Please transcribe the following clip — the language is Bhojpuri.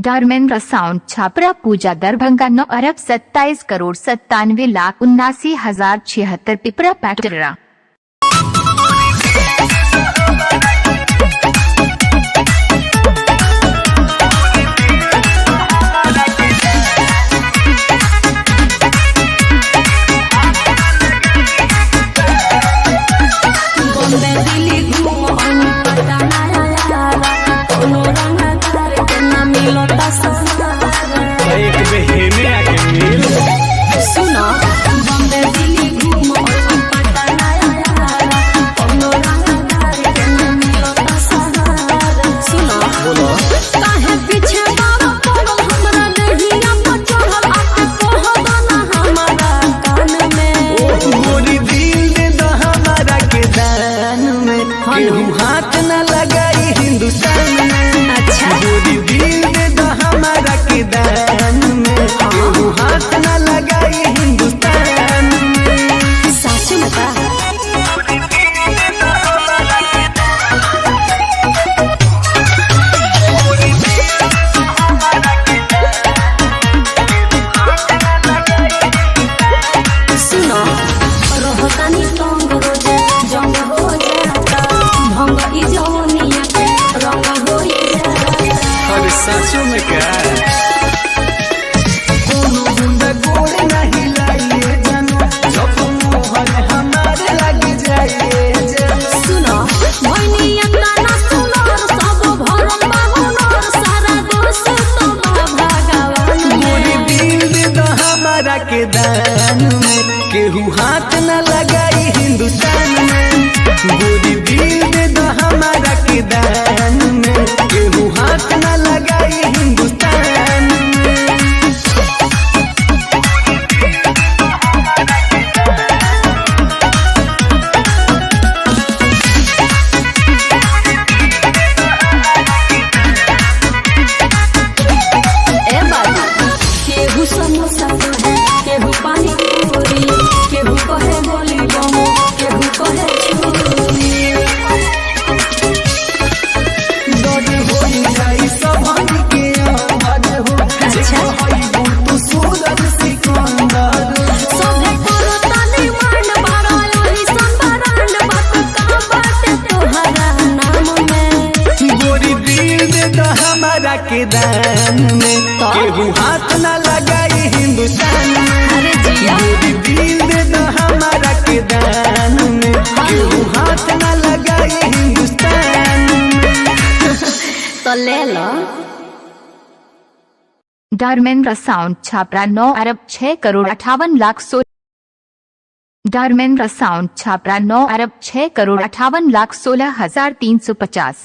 धर्मेंद्र साउंड छापरा पूजा दरभंगा 9 अरब 27 करोड़ 97,79,076 पिपरा पैटरा। हाथ न लगाई हिंदुस्तान में। अच्छा गोरी दिल दे दो हमारा के दान में। केहू हाथ न लगाई हिंदुस्तान में। सच में का? सुनो रोहतानी टोंग रोजे जंग हो जाता भंग ई जवनिया के रंग हो जाता। और सचों में क्या कोनो गुंडा गोड़ नहीं लाइए जानो जब मोहर हमारे लग जाइए जानो। सुनो भैनिया गाना सुनो सब भरम बाहुनर सारा दोस्त तो भगवान गोरी दिल दे दो हमारा के दान में। केहू हाथ न लगाई हिंदुस्तान में। गोरी दिल दे दो हमारा के दान में। केहू हाथ न लगाई हिंदुस्तान में। ए बाबा केहू समोसा कहे केहू पानी पूरी केहू कहे गोली बम केहू कहे छुरी। डोरी होई जाई सबन के आवाज हो। अच्छा। होई तू सूरज सिकंदर। सभे करो तानी मान बारा ओही संबरांड बात का बाटे तोहरा नाम में। गोरी दिल दे दो हमारा के दान में। केहू हाथ न लगाई हिंदुस्तान में। अरे जिया गोरी दिल दे दो हमारा के दान में। केहू हाथ न लगाई हिंदुस्तान में। तो ले लो। धर्मेंद्र साउंड छापरा 9 अरब 6 करोड़ 58 लाख 16। धर्मेंद्र साउंड छापरा 9 अरब 6 करोड़ 58 लाख 16,350।